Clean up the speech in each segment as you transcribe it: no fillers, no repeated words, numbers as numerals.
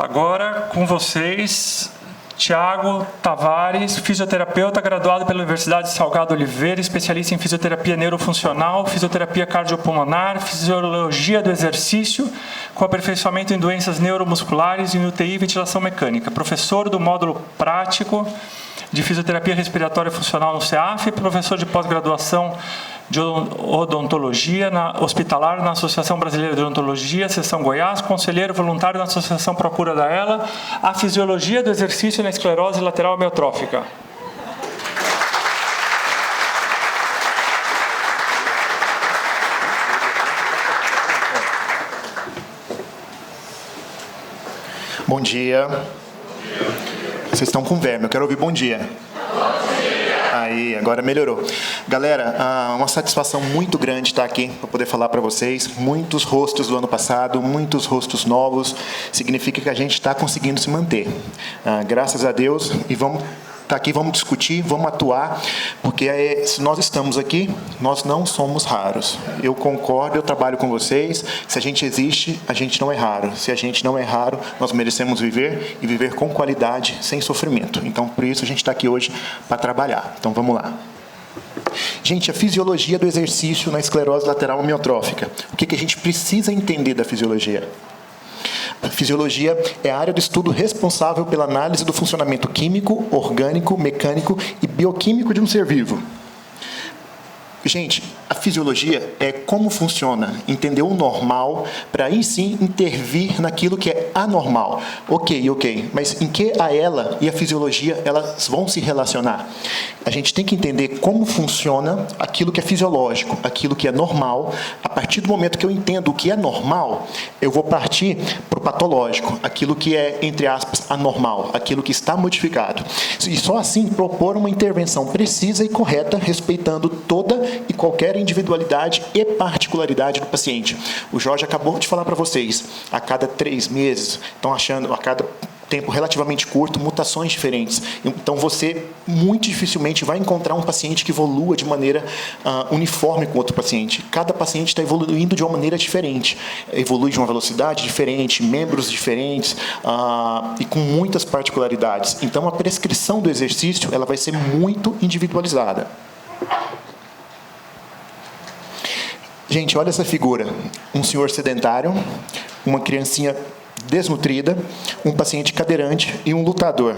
Agora, com vocês, Tiago Tavares, fisioterapeuta, graduado pela Universidade Salgado Oliveira, especialista em fisioterapia neurofuncional, fisioterapia cardiopulmonar, fisiologia do exercício, com aperfeiçoamento em doenças neuromusculares e em UTI e ventilação mecânica. Professor do módulo prático de fisioterapia respiratória funcional no CEAF, professor de pós-graduação de odontologia hospitalar na Associação Brasileira de Odontologia, Seção Goiás, conselheiro voluntário na Associação Procura da ELA, a fisiologia do exercício na esclerose lateral amiotrófica. Bom dia. Vocês estão com verme, eu quero ouvir bom dia. Aí, agora melhorou. Galera, uma satisfação muito grande estar aqui para poder falar para vocês. Muitos rostos do ano passado, muitos rostos novos. Significa que a gente está conseguindo se manter. Graças a Deus. E vamos estar aqui, vamos discutir, vamos atuar, porque se nós estamos aqui, nós não somos raros. Eu concordo, eu trabalho com vocês. Se a gente existe, a gente não é raro. Se a gente não é raro, nós merecemos viver e viver com qualidade, sem sofrimento. Então, por isso, a gente está aqui hoje para trabalhar. Então, vamos lá. Gente, a fisiologia do exercício na esclerose lateral amiotrófica. O que a gente precisa entender da fisiologia? A fisiologia é a área do estudo responsável pela análise do funcionamento químico, orgânico, mecânico e bioquímico de um ser vivo. Gente, a fisiologia é como funciona, entender o normal, para aí sim intervir naquilo que é anormal. Ok, mas em que a ela e a fisiologia elas vão se relacionar? A gente tem que entender como funciona aquilo que é fisiológico, aquilo que é normal. A partir do momento que eu entendo o que é normal, eu vou partir para o patológico, aquilo que é, entre aspas, anormal, aquilo que está modificado. E só assim propor uma intervenção precisa e correta, respeitando toda e qualquer individualidade e particularidade do paciente. O Jorge acabou de falar para vocês, a cada 3 meses, estão achando, a cada tempo relativamente curto, mutações diferentes. Então, você muito dificilmente vai encontrar um paciente que evolua de maneira uniforme com outro paciente. Cada paciente está evoluindo de uma maneira diferente. Evolui de uma velocidade diferente, membros diferentes e com muitas particularidades. Então, a prescrição do exercício ela vai ser muito individualizada. Gente, olha essa figura. Um senhor sedentário, uma criancinha desnutrida, um paciente cadeirante e um lutador.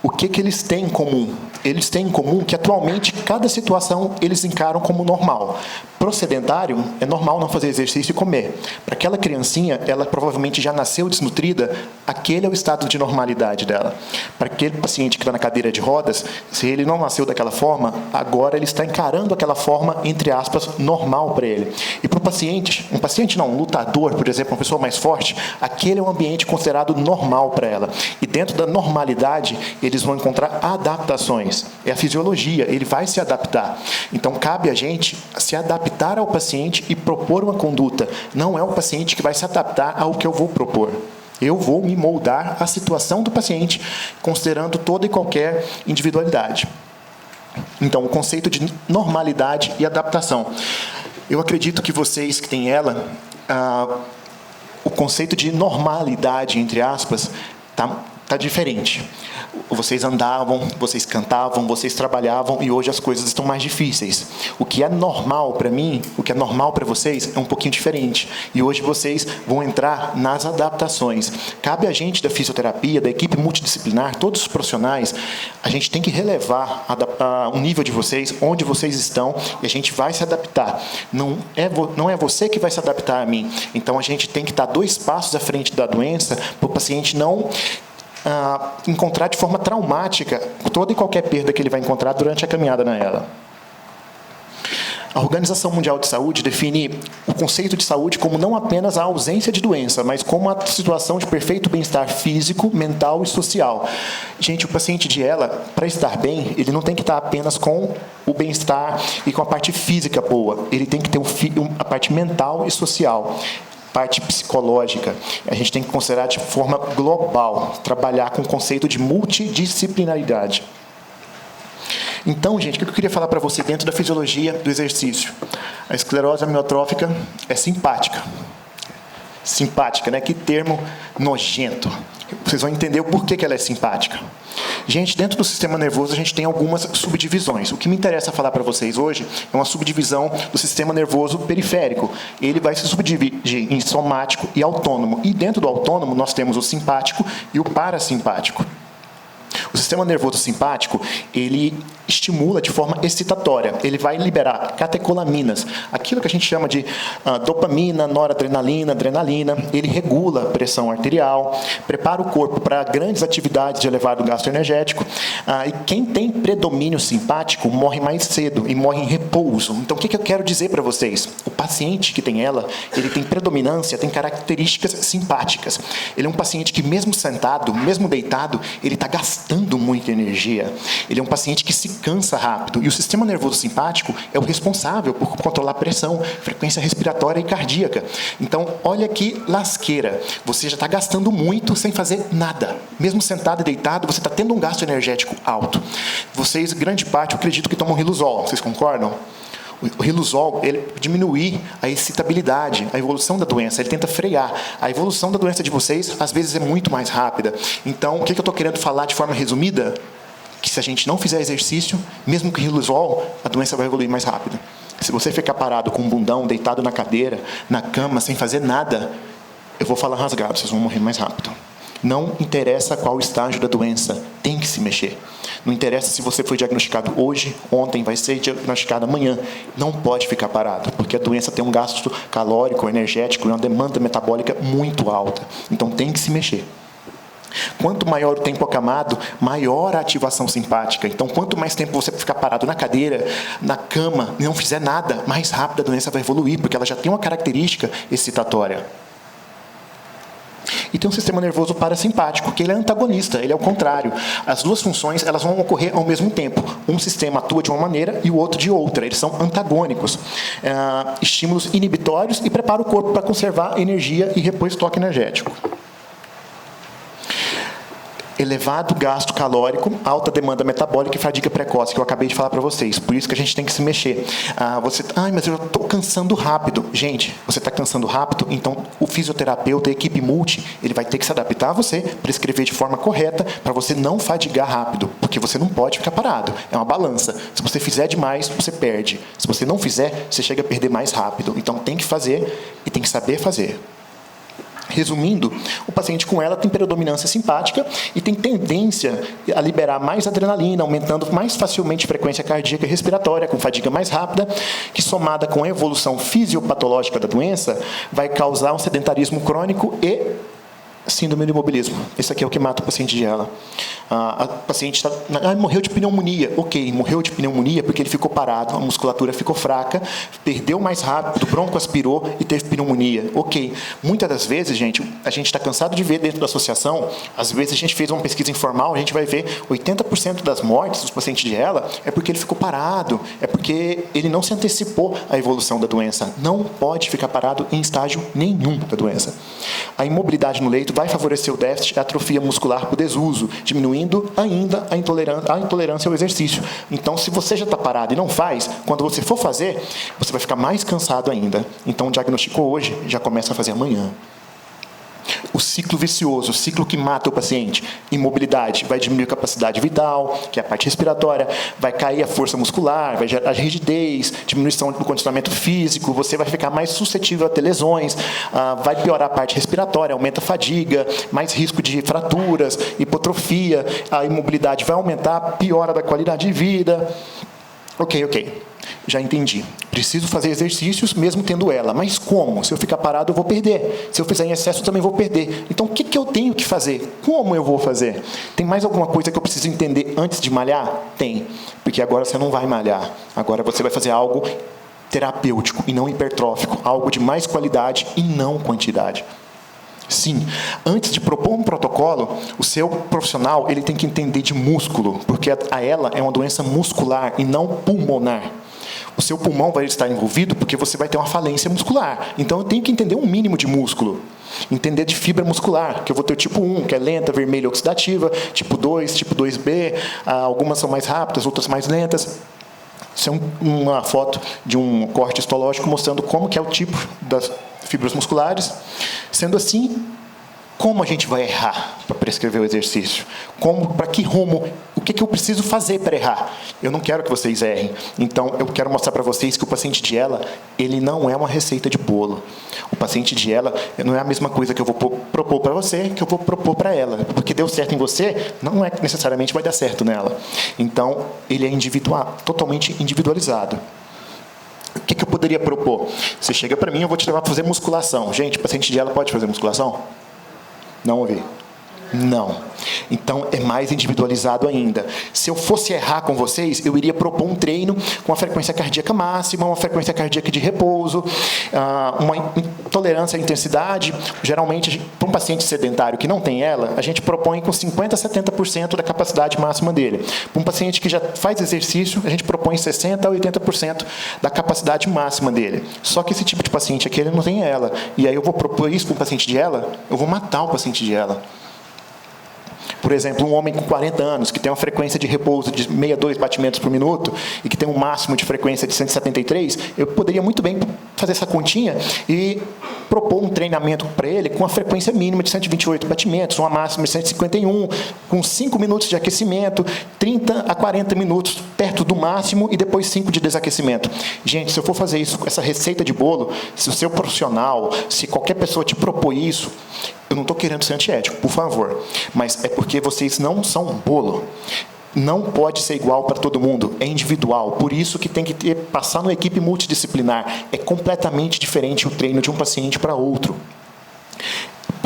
O que eles têm em comum? Eles têm em comum que, atualmente, cada situação eles encaram como normal. Para o sedentário, é normal não fazer exercício e comer. Para aquela criancinha, ela provavelmente já nasceu desnutrida, aquele é o estado de normalidade dela. Para aquele paciente que está na cadeira de rodas, se ele não nasceu daquela forma, agora ele está encarando aquela forma, entre aspas, normal para ele. E para o paciente, um lutador, por exemplo, uma pessoa mais forte, aquele é um ambiente considerado normal para ela. E dentro da normalidade, eles vão encontrar adaptações. É a fisiologia, ele vai se adaptar. Então, cabe a gente se adaptar ao paciente e propor uma conduta. Não é o paciente que vai se adaptar ao que eu vou propor. Eu vou me moldar à situação do paciente, considerando toda e qualquer individualidade. Então, o conceito de normalidade e adaptação. Eu acredito que vocês que têm ela, o conceito de normalidade, entre aspas, está diferente. Vocês andavam, vocês cantavam, vocês trabalhavam e hoje as coisas estão mais difíceis. O que é normal para mim, o que é normal para vocês é um pouquinho diferente. E hoje vocês vão entrar nas adaptações. Cabe a gente da fisioterapia, da equipe multidisciplinar, todos os profissionais, a gente tem que relevar o nível de vocês, onde vocês estão, e a gente vai se adaptar. Não é você que vai se adaptar a mim. Então a gente tem que estar 2 passos à frente da doença para o paciente não encontrar de forma traumática toda e qualquer perda que ele vai encontrar durante a caminhada na ela. A Organização Mundial de Saúde define o conceito de saúde como não apenas a ausência de doença, mas como a situação de perfeito bem-estar físico, mental e social. Gente, o paciente de ELA, para estar bem, ele não tem que estar apenas com o bem-estar e com a parte física boa. Ele tem que ter a parte mental e social. Parte psicológica, a gente tem que considerar de forma global, trabalhar com o conceito de multidisciplinaridade. Então, gente, o que eu queria falar para você dentro da fisiologia do exercício? A esclerose amiotrófica é simpática. Simpática, né? Que termo nojento. Vocês vão entender o porquê que ela é simpática. Gente, dentro do sistema nervoso, a gente tem algumas subdivisões. O que me interessa falar para vocês hoje é uma subdivisão do sistema nervoso periférico. Ele vai se subdividir em somático e autônomo. E dentro do autônomo, nós temos o simpático e o parasimpático. O sistema nervoso simpático, ele estimula de forma excitatória. Ele vai liberar catecolaminas, aquilo que a gente chama de dopamina, noradrenalina, adrenalina. Ele regula a pressão arterial, prepara o corpo para grandes atividades de elevado gasto energético. E quem tem predomínio simpático morre mais cedo e morre em repouso. Então, o que eu quero dizer para vocês? O paciente que tem ela, ele tem predominância, tem características simpáticas. Ele é um paciente que, mesmo sentado, mesmo deitado, ele está gastando muita energia. Ele é um paciente que se cansa rápido. E o sistema nervoso simpático é o responsável por controlar a pressão, frequência respiratória e cardíaca. Então, olha que lasqueira. Você já está gastando muito sem fazer nada. Mesmo sentado e deitado, você está tendo um gasto energético alto. Vocês, grande parte, eu acredito que tomam Riluzol. Vocês concordam? O Riluzol, ele diminuir a excitabilidade, a evolução da doença, ele tenta frear. A evolução da doença de vocês, às vezes, é muito mais rápida. Então, o que eu estou querendo falar de forma resumida? Que se a gente não fizer exercício, mesmo com Riluzol, a doença vai evoluir mais rápido. Se você ficar parado com um bundão, deitado na cadeira, na cama, sem fazer nada, eu vou falar rasgado, vocês vão morrer mais rápido. Não interessa qual estágio da doença, tem que se mexer. Não interessa se você foi diagnosticado hoje, ontem, vai ser diagnosticado amanhã. Não pode ficar parado, porque a doença tem um gasto calórico, energético e uma demanda metabólica muito alta. Então tem que se mexer. Quanto maior o tempo acamado, maior a ativação simpática. Então, quanto mais tempo você ficar parado na cadeira, na cama, e não fizer nada, mais rápido a doença vai evoluir, porque ela já tem uma característica excitatória. E tem um sistema nervoso parasimpático, que ele é antagonista, ele é o contrário. As duas funções, elas vão ocorrer ao mesmo tempo. Um sistema atua de uma maneira e o outro de outra. Eles são antagônicos. Estímulos inibitórios e prepara o corpo para conservar energia e repor estoque energético. Elevado gasto calórico, alta demanda metabólica e fadiga precoce, que eu acabei de falar para vocês. Por isso que a gente tem que se mexer. Mas eu estou cansando rápido. Gente, você está cansando rápido, então o fisioterapeuta, a equipe multi, ele vai ter que se adaptar a você, prescrever de forma correta, para você não fadigar rápido, porque você não pode ficar parado. É uma balança. Se você fizer demais, você perde. Se você não fizer, você chega a perder mais rápido. Então tem que fazer e tem que saber fazer. Resumindo, o paciente com ela tem predominância simpática e tem tendência a liberar mais adrenalina, aumentando mais facilmente a frequência cardíaca e respiratória, com fadiga mais rápida, que somada com a evolução fisiopatológica da doença, vai causar um sedentarismo crônico e síndrome do imobilismo. Esse aqui é o que mata o paciente dela. A paciente morreu de pneumonia. Ok, morreu de pneumonia porque ele ficou parado, a musculatura ficou fraca, perdeu mais rápido, o bronco aspirou e teve pneumonia. Ok. Muitas das vezes, gente, a gente está cansado de ver dentro da associação, às vezes a gente fez uma pesquisa informal, a gente vai ver 80% das mortes dos pacientes de ela é porque ele ficou parado, é porque ele não se antecipou à evolução da doença. Não pode ficar parado em estágio nenhum da doença. A imobilidade no leito vai favorecer o déficit e a atrofia muscular por desuso, diminuindo ainda a intolerância ao exercício. Então, se você já está parado e não faz, quando você for fazer, você vai ficar mais cansado ainda. Então, diagnosticou hoje, já começa a fazer amanhã. O ciclo vicioso, o ciclo que mata o paciente. Imobilidade, vai diminuir a capacidade vital, que é a parte respiratória, vai cair a força muscular, vai gerar rigidez, diminuição do condicionamento físico, você vai ficar mais suscetível a ter lesões, vai piorar a parte respiratória, aumenta a fadiga, mais risco de fraturas, hipotrofia, a imobilidade vai aumentar, piora da qualidade de vida. Ok. Já entendi. Preciso fazer exercícios mesmo tendo ela. Mas como? Se eu ficar parado, eu vou perder. Se eu fizer em excesso, eu também vou perder. Então, o que eu tenho que fazer? Como eu vou fazer? Tem mais alguma coisa que eu preciso entender antes de malhar? Tem. Porque agora você não vai malhar. Agora você vai fazer algo terapêutico e não hipertrófico. Algo de mais qualidade e não quantidade. Sim, antes de propor um protocolo, o seu profissional ele tem que entender de músculo, porque a ela é uma doença muscular e não pulmonar. O seu pulmão vai estar envolvido porque você vai ter uma falência muscular. Então, eu tenho que entender um mínimo de músculo. Entender de fibra muscular, que eu vou ter o tipo 1, que é lenta, vermelha oxidativa, tipo 2, tipo 2B, algumas são mais rápidas, outras mais lentas. Isso é uma foto de um corte histológico mostrando como que é o tipo das fibras musculares. Sendo assim, Como a gente vai errar para prescrever o exercício? Para que rumo? O que eu preciso fazer para errar? Eu não quero que vocês errem. Então, eu quero mostrar para vocês que o paciente de ELA, ele não é uma receita de bolo. O paciente de ELA não é a mesma coisa que eu vou propor para você, que eu vou propor para ela. Porque deu certo em você, não é que necessariamente vai dar certo nela. Então, ele é individual, totalmente individualizado. O que eu poderia propor? Você chega para mim, eu vou te levar para fazer musculação. Gente, o paciente de ELA pode fazer musculação? Não ouvi. Não. Então, é mais individualizado ainda. Se eu fosse errar com vocês, eu iria propor um treino com uma frequência cardíaca máxima, uma frequência cardíaca de repouso, uma tolerância à intensidade. Geralmente, para um paciente sedentário que não tem ela, a gente propõe com 50% a 70% da capacidade máxima dele. Para um paciente que já faz exercício, a gente propõe 60% a 80% da capacidade máxima dele. Só que esse tipo de paciente aqui, ele não tem ela. E aí eu vou propor isso para um paciente de ela, eu vou matar o paciente de ela. Por exemplo, um homem com 40 anos, que tem uma frequência de repouso de 62 batimentos por minuto e que tem um máximo de frequência de 173, eu poderia muito bem fazer essa continha e propor um treinamento para ele com uma frequência mínima de 128 batimentos, uma máxima de 151, com 5 minutos de aquecimento, 30 a 40 minutos perto do máximo e depois 5 de desaquecimento. Gente, se eu for fazer isso, essa receita de bolo, se o seu profissional, se qualquer pessoa te propor isso, eu não estou querendo ser antiético, por favor, mas é porque vocês não são um bolo. Não pode ser igual para todo mundo, é individual. Por isso que tem que passar numa equipe multidisciplinar. É completamente diferente o treino de um paciente para outro.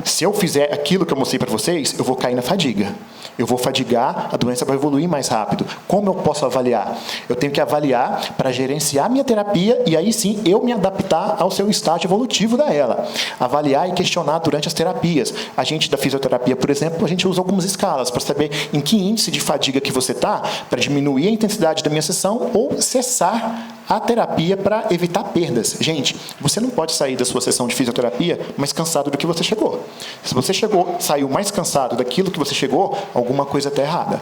Se eu fizer aquilo que eu mostrei para vocês, eu vou cair na fadiga. Eu vou fadigar, a doença vai evoluir mais rápido. Como eu posso avaliar? Eu tenho que avaliar para gerenciar minha terapia e aí sim eu me adaptar ao seu estágio evolutivo da ELA. Avaliar e questionar durante as terapias. A gente da fisioterapia, por exemplo, a gente usa algumas escalas para saber em que índice de fadiga que você está, para diminuir a intensidade da minha sessão ou cessar a terapia para evitar perdas. Gente, você não pode sair da sua sessão de fisioterapia mais cansado do que você chegou. Se você saiu mais cansado daquilo que você chegou, alguma coisa está errada.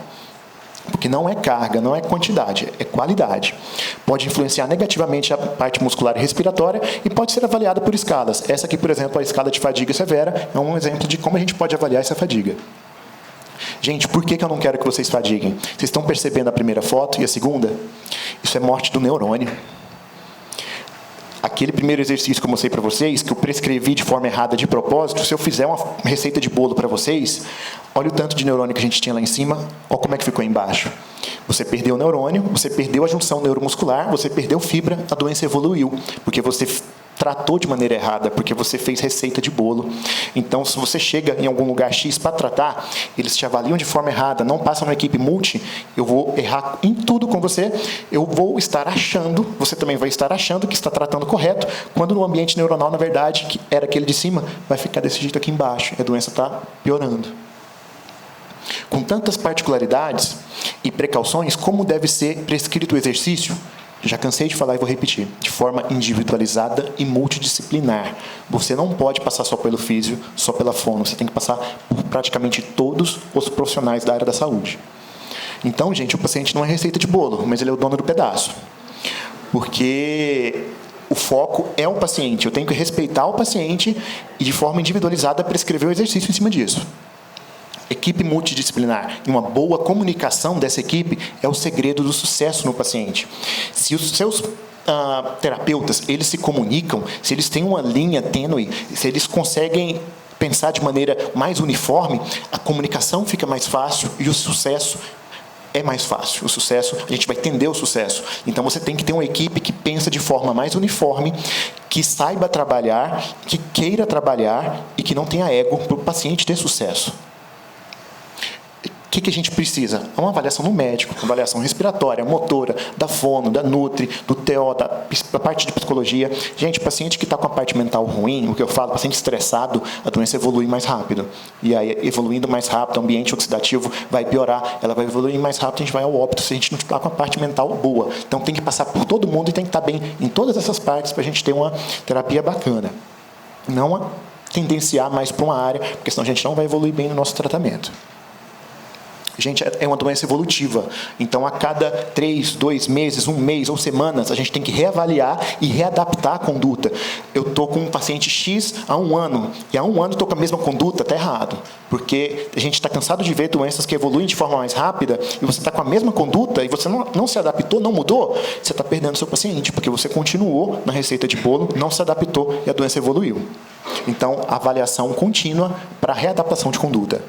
Porque não é carga, não é quantidade, é qualidade. Pode influenciar negativamente a parte muscular e respiratória e pode ser avaliada por escalas. Essa aqui, por exemplo, a escala de fadiga severa, é um exemplo de como a gente pode avaliar essa fadiga. Gente, por que eu não quero que vocês fadiguem? Vocês estão percebendo a primeira foto e a segunda? Isso é morte do neurônio. Aquele primeiro exercício que eu mostrei para vocês, que eu prescrevi de forma errada de propósito, se eu fizer uma receita de bolo para vocês, olha o tanto de neurônio que a gente tinha lá em cima, olha como é que ficou embaixo. Você perdeu o neurônio, você perdeu a junção neuromuscular, você perdeu fibra, a doença evoluiu, porque você tratou de maneira errada, porque você fez receita de bolo. Então, se você chega em algum lugar X para tratar, eles te avaliam de forma errada, não passam na equipe multi, eu vou errar em tudo com você, eu vou estar achando, você também vai estar achando que está tratando correto, quando no ambiente neuronal, na verdade, que era aquele de cima, vai ficar desse jeito aqui embaixo, e a doença está piorando. Com tantas particularidades e precauções, como deve ser prescrito o exercício? Já cansei de falar e vou repetir. De forma individualizada e multidisciplinar. Você não pode passar só pelo físio, só pela fono. Você tem que passar por praticamente todos os profissionais da área da saúde. Então, gente, o paciente não é receita de bolo, mas ele é o dono do pedaço. Porque o foco é o paciente. Eu tenho que respeitar o paciente e, de forma individualizada, prescrever o exercício em cima disso. Equipe multidisciplinar e uma boa comunicação dessa equipe é o segredo do sucesso no paciente. Se os seus terapeutas, eles se comunicam, se eles têm uma linha tênue, se eles conseguem pensar de maneira mais uniforme, a comunicação fica mais fácil e o sucesso é mais fácil. O sucesso, a gente vai entender o sucesso. Então, você tem que ter uma equipe que pensa de forma mais uniforme, que saiba trabalhar, que queira trabalhar e que não tenha ego para o paciente ter sucesso. O que a gente precisa? Uma avaliação no médico, uma avaliação respiratória, motora, da fono, da nutri, do TO, da parte de psicologia. Gente, paciente que está com a parte mental ruim, o que eu falo, paciente estressado, a doença evolui mais rápido. E aí, evoluindo mais rápido, o ambiente oxidativo vai piorar, ela vai evoluir mais rápido, a gente vai ao óbito se a gente não está com a parte mental boa. Então, tem que passar por todo mundo e tem que estar bem em todas essas partes para a gente ter uma terapia bacana. Não tendenciar mais para uma área, porque senão a gente não vai evoluir bem no nosso tratamento. Gente, é uma doença evolutiva. Então, a cada 3, 2 meses, 1 mês ou semanas, a gente tem que reavaliar e readaptar a conduta. Eu estou com um paciente X há 1 ano, e há 1 ano estou com a mesma conduta, está errado. Porque a gente está cansado de ver doenças que evoluem de forma mais rápida, e você está com a mesma conduta, e você não se adaptou, não mudou, você está perdendo seu paciente, porque você continuou na receita de bolo, não se adaptou e a doença evoluiu. Então, avaliação contínua para readaptação de conduta.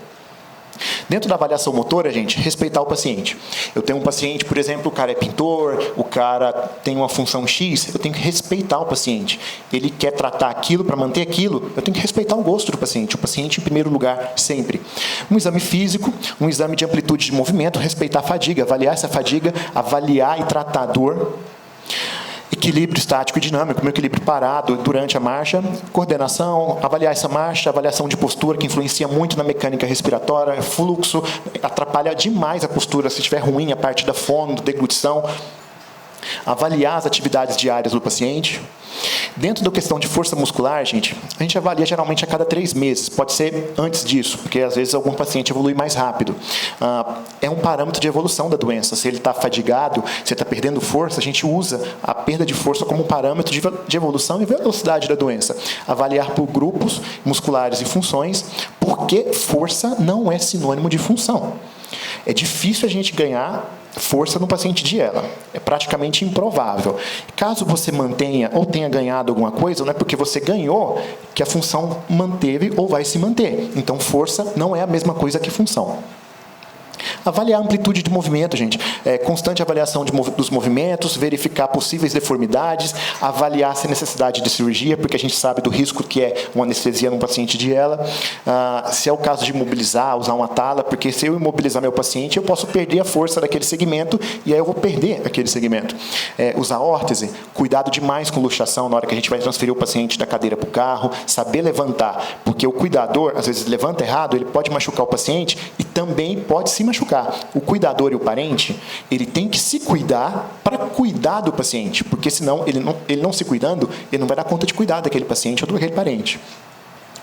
Dentro da avaliação motora, gente, respeitar o paciente. Eu tenho um paciente, por exemplo, o cara é pintor, o cara tem uma função X, eu tenho que respeitar o paciente. Ele quer tratar aquilo para manter aquilo, eu tenho que respeitar o gosto do paciente. O paciente em primeiro lugar, sempre. Um exame físico, um exame de amplitude de movimento, respeitar a fadiga, avaliar essa fadiga, avaliar e tratar a dor. Equilíbrio estático e dinâmico, meu equilíbrio parado durante a marcha, coordenação, avaliar essa marcha, avaliação de postura, que influencia muito na mecânica respiratória, fluxo, atrapalha demais a postura se estiver ruim, a parte da fono, deglutição. Avaliar as atividades diárias do paciente. Dentro da questão de força muscular, gente, a gente avalia geralmente a cada 3 meses. Pode ser antes disso, porque às vezes algum paciente evolui mais rápido. É um parâmetro de evolução da doença. Se ele está fadigado, se ele está perdendo força, a gente usa a perda de força como um parâmetro de evolução e velocidade da doença. Avaliar por grupos musculares e funções, porque força não é sinônimo de função. É difícil a gente ganhar força no paciente de ELA. É praticamente improvável. Caso você mantenha ou tenha ganhado alguma coisa, não é porque você ganhou que a função manteve ou vai se manter. Então, força não é a mesma coisa que função. Avaliar a amplitude de movimento, gente. Constante avaliação dos movimentos, verificar possíveis deformidades, avaliar se há necessidade de cirurgia, porque a gente sabe do risco que é uma anestesia num paciente de ELA. Se é o caso de imobilizar, usar uma tala, porque se eu imobilizar meu paciente, eu posso perder a força daquele segmento e aí eu vou perder aquele segmento. Usar órtese, cuidado demais com luxação na hora que a gente vai transferir o paciente da cadeira para o carro, saber levantar, porque o cuidador, às vezes, levanta errado, ele pode machucar o paciente e também pode se machucar. O cuidador e o parente, ele tem que se cuidar para cuidar do paciente, porque senão, ele não se cuidando, ele não vai dar conta de cuidar daquele paciente ou daquele parente.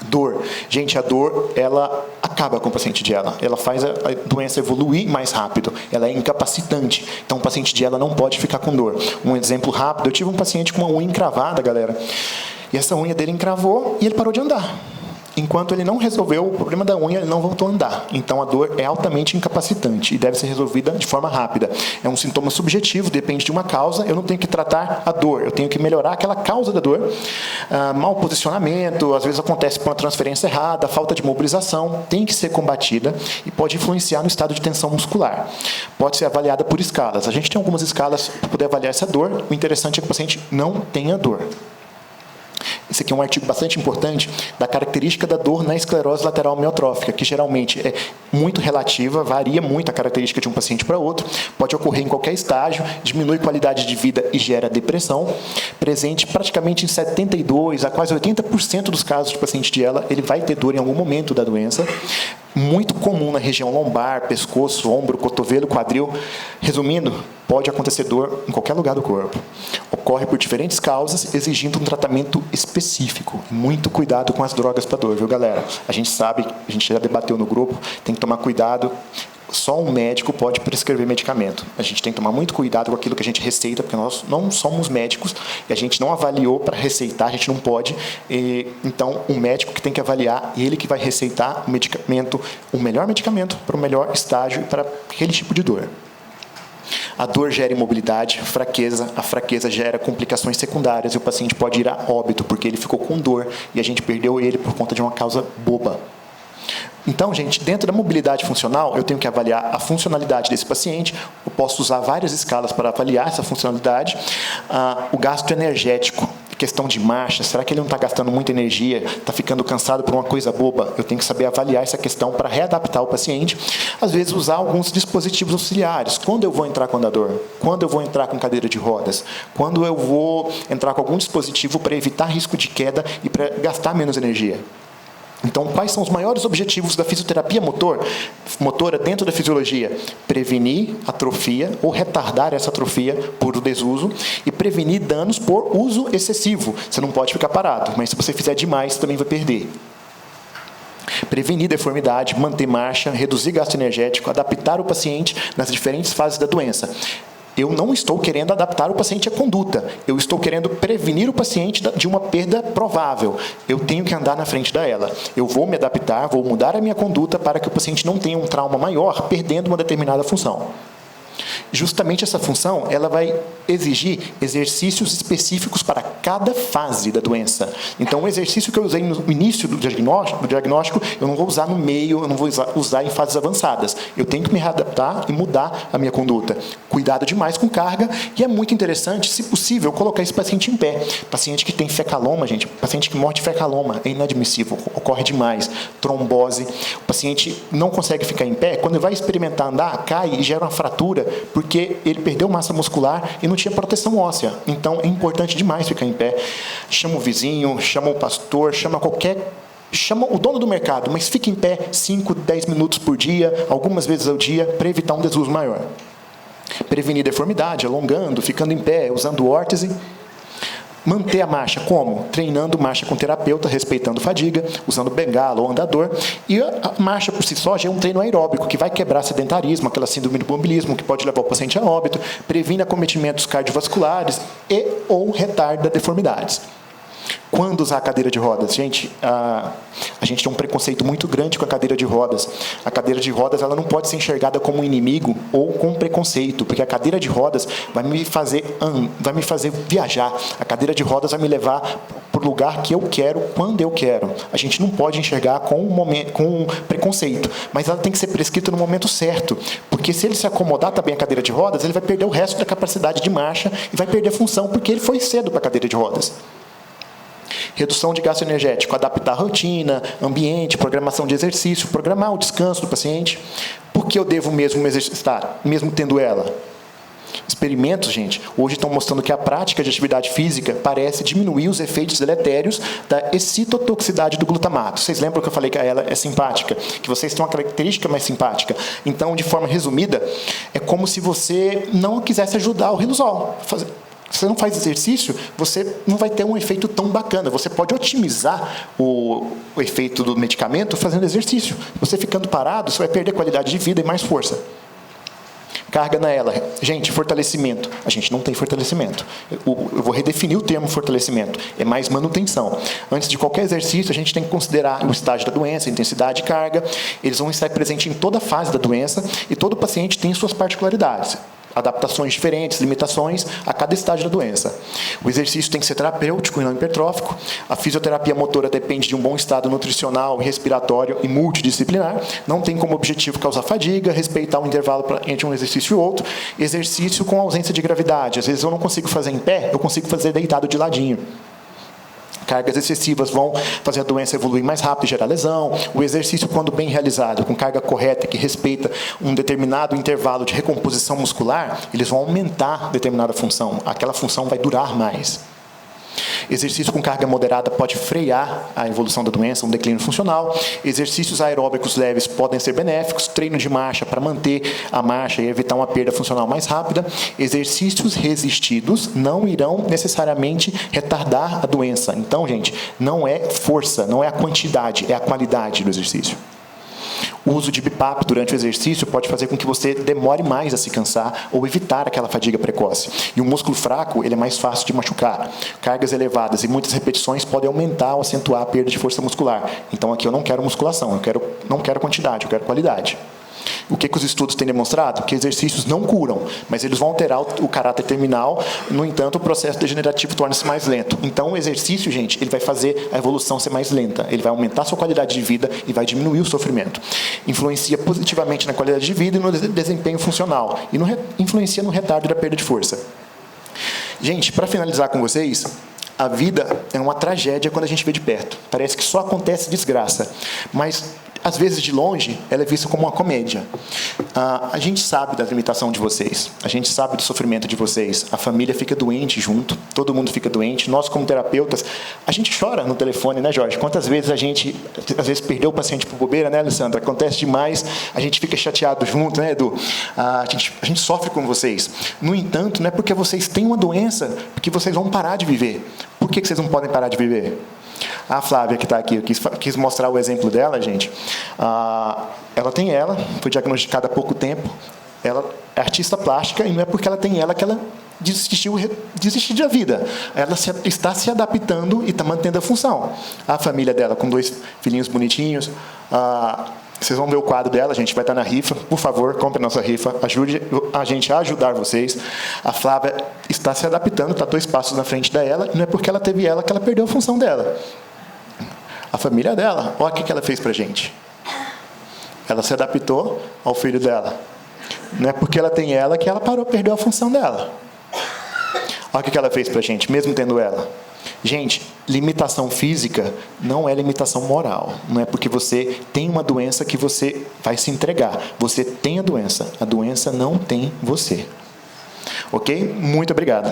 Dor. Gente, a dor, ela acaba com o paciente de ELA. Ela faz a doença evoluir mais rápido. Ela é incapacitante. Então, o paciente de ELA não pode ficar com dor. Um exemplo rápido, eu tive um paciente com uma unha encravada, galera. E essa unha dele encravou e ele parou de andar. Enquanto ele não resolveu o problema da unha, ele não voltou a andar. Então, a dor é altamente incapacitante e deve ser resolvida de forma rápida. É um sintoma subjetivo, depende de uma causa. Eu não tenho que tratar a dor, eu tenho que melhorar aquela causa da dor. Mau posicionamento, às vezes acontece com a transferência errada, falta de mobilização, tem que ser combatida e pode influenciar no estado de tensão muscular. Pode ser avaliada por escalas. A gente tem algumas escalas para poder avaliar essa dor. O interessante é que o paciente não tenha dor. Esse aqui é um artigo bastante importante da característica da dor na esclerose lateral amiotrófica, que geralmente é muito relativa, varia muito a característica de um paciente para outro, pode ocorrer em qualquer estágio, diminui qualidade de vida e gera depressão. Presente praticamente em 72% a quase 80% dos casos de paciente de ELA, ele vai ter dor em algum momento da doença. Muito comum na região lombar, pescoço, ombro, cotovelo, quadril. Resumindo, pode acontecer dor em qualquer lugar do corpo. Ocorre por diferentes causas, exigindo um tratamento específico. Muito cuidado com as drogas para dor, viu, galera? A gente sabe, a gente já debateu no grupo, tem que tomar cuidado. Só um médico pode prescrever medicamento. A gente tem que tomar muito cuidado com aquilo que a gente receita, porque nós não somos médicos e a gente não avaliou para receitar, a gente não pode. Então, um médico que tem que avaliar, ele que vai receitar o medicamento, o melhor medicamento para o melhor estágio e para aquele tipo de dor. A dor gera imobilidade, fraqueza, a fraqueza gera complicações secundárias e o paciente pode ir a óbito, porque ele ficou com dor e a gente perdeu ele por conta de uma causa boba. Então, gente, dentro da mobilidade funcional, eu tenho que avaliar a funcionalidade desse paciente, eu posso usar várias escalas para avaliar essa funcionalidade. O gasto energético, questão de marcha, será que ele não está gastando muita energia, está ficando cansado por uma coisa boba? Eu tenho que saber avaliar essa questão para readaptar o paciente. Às vezes, usar alguns dispositivos auxiliares. Quando eu vou entrar com andador? Quando eu vou entrar com cadeira de rodas? Quando eu vou entrar com algum dispositivo para evitar risco de queda e para gastar menos energia? Então, quais são os maiores objetivos da fisioterapia motora dentro da fisiologia? Prevenir atrofia ou retardar essa atrofia por desuso e prevenir danos por uso excessivo. Você não pode ficar parado, mas se você fizer demais, também vai perder. Prevenir deformidade, manter marcha, reduzir gasto energético, adaptar o paciente nas diferentes fases da doença. Eu não estou querendo adaptar o paciente à conduta. Eu estou querendo prevenir o paciente de uma perda provável. Eu tenho que andar na frente dela. Eu vou me adaptar, vou mudar a minha conduta para que o paciente não tenha um trauma maior, perdendo uma determinada função. Justamente essa função, ela vai exigir exercícios específicos para cada fase da doença. Então, o exercício que eu usei no início do diagnóstico, eu não vou usar no meio, eu não vou usar em fases avançadas. Eu tenho que me readaptar e mudar a minha conduta. Cuidado demais com carga, e é muito interessante, se possível, colocar esse paciente em pé. Paciente que tem fecaloma, gente, paciente que morre de fecaloma, é inadmissível, ocorre demais. Trombose, o paciente não consegue ficar em pé, quando ele vai experimentar andar, cai e gera uma fratura, porque ele perdeu massa muscular e não tinha proteção óssea. Então, é importante demais ficar em pé. Chama o vizinho, chama o pastor, chama o dono do mercado, mas fique em pé 5, 10 minutos por dia, algumas vezes ao dia, para evitar um desuso maior. Prevenir deformidade, alongando, ficando em pé, usando órtese. Manter a marcha como? Treinando marcha com terapeuta, respeitando fadiga, usando bengala ou andador. E a marcha por si só já é um treino aeróbico, que vai quebrar sedentarismo, aquela síndrome do imobilismo, que pode levar o paciente a óbito, previne acometimentos cardiovasculares e ou retarda deformidades. Quando usar a cadeira de rodas? Gente, a gente tem um preconceito muito grande com a cadeira de rodas. A cadeira de rodas, ela não pode ser enxergada como um inimigo ou com preconceito, porque a cadeira de rodas vai me fazer viajar. A cadeira de rodas vai me levar para o lugar que eu quero, quando eu quero. A gente não pode enxergar com preconceito, mas ela tem que ser prescrita no momento certo, porque se ele se acomodar também a cadeira de rodas, ele vai perder o resto da capacidade de marcha e vai perder a função, porque ele foi cedo para a cadeira de rodas. Redução de gasto energético, adaptar a rotina, ambiente, programação de exercício, programar o descanso do paciente. Por que eu devo mesmo me exercitar, mesmo tendo ela? Experimentos, gente, hoje estão mostrando que a prática de atividade física parece diminuir os efeitos deletérios da excitotoxicidade do glutamato. Vocês lembram que eu falei que ela é simpática? Que vocês têm uma característica mais simpática. Então, de forma resumida, é como se você não quisesse ajudar o riluzol. Se você não faz exercício, você não vai ter um efeito tão bacana. Você pode otimizar o efeito do medicamento fazendo exercício. Você ficando parado, você vai perder qualidade de vida e mais força. Carga na ela. Gente, fortalecimento. A gente não tem fortalecimento. Eu vou redefinir o termo fortalecimento. É mais manutenção. Antes de qualquer exercício, a gente tem que considerar o estágio da doença, a intensidade de carga. Eles vão estar presentes em toda a fase da doença e todo paciente tem suas particularidades. Adaptações diferentes, limitações a cada estágio da doença. O exercício tem que ser terapêutico e não hipertrófico. A fisioterapia motora depende de um bom estado nutricional, respiratório e multidisciplinar. Não tem como objetivo causar fadiga, respeitar um intervalo entre um exercício e outro. Exercício com ausência de gravidade. Às vezes eu não consigo fazer em pé, eu consigo fazer deitado de ladinho. Cargas excessivas vão fazer a doença evoluir mais rápido e gerar lesão. O exercício, quando bem realizado, com carga correta, que respeita um determinado intervalo de recomposição muscular, eles vão aumentar determinada função. Aquela função vai durar mais. Exercício com carga moderada pode frear a evolução da doença, um declínio funcional. Exercícios aeróbicos leves podem ser benéficos. Treino de marcha para manter a marcha e evitar uma perda funcional mais rápida. Exercícios resistidos não irão necessariamente retardar a doença. Então, gente, não é força, não é a quantidade, é a qualidade do exercício. O uso de BiPAP durante o exercício pode fazer com que você demore mais a se cansar ou evitar aquela fadiga precoce. E o músculo fraco, ele é mais fácil de machucar. Cargas elevadas e muitas repetições podem aumentar ou acentuar a perda de força muscular. Então, aqui eu não quero musculação, não quero quantidade, eu quero qualidade. O que os estudos têm demonstrado? Que exercícios não curam, mas eles vão alterar o caráter terminal. No entanto, o processo degenerativo torna-se mais lento. Então, o exercício, gente, ele vai fazer a evolução ser mais lenta. Ele vai aumentar a sua qualidade de vida e vai diminuir o sofrimento. Influencia positivamente na qualidade de vida e no desempenho funcional. E influencia no retardo da perda de força. Gente, para finalizar com vocês, a vida é uma tragédia quando a gente vê de perto. Parece que só acontece desgraça. Mas, às vezes, de longe, ela é vista como uma comédia. A gente sabe da limitação de vocês. A gente sabe do sofrimento de vocês. A família fica doente junto. Todo mundo fica doente. Nós, como terapeutas, a gente chora no telefone, né, Jorge? Quantas vezes a gente, às vezes, perdeu o paciente por bobeira, né, Alessandra? Acontece demais. A gente fica chateado junto, né, Edu? A gente sofre com vocês. No entanto, não é porque vocês têm uma doença, porque vocês vão parar de viver. Por que vocês não podem parar de viver? A Flávia, que está aqui, eu quis mostrar o exemplo dela, gente. Ela foi diagnosticada há pouco tempo. Ela é artista plástica e não é porque ela tem ela que ela desistiu da vida. Ela está se adaptando e está mantendo a função. A família dela, com 2 filhinhos bonitinhos. Vocês vão ver o quadro dela, a gente vai estar na rifa. Por favor, compre a nossa rifa. Ajude a gente a ajudar vocês. A Flávia está se adaptando, está 2 passos na frente dela. E não é porque ela teve ela que ela perdeu a função dela. A família dela, olha o que ela fez para a gente. Ela se adaptou ao filho dela. Não é porque ela tem ela que ela perdeu a função dela. Olha o que ela fez para a gente, mesmo tendo ela. Gente, limitação física não é limitação moral. Não é porque você tem uma doença que você vai se entregar. Você tem a doença não tem você. Ok? Muito obrigado.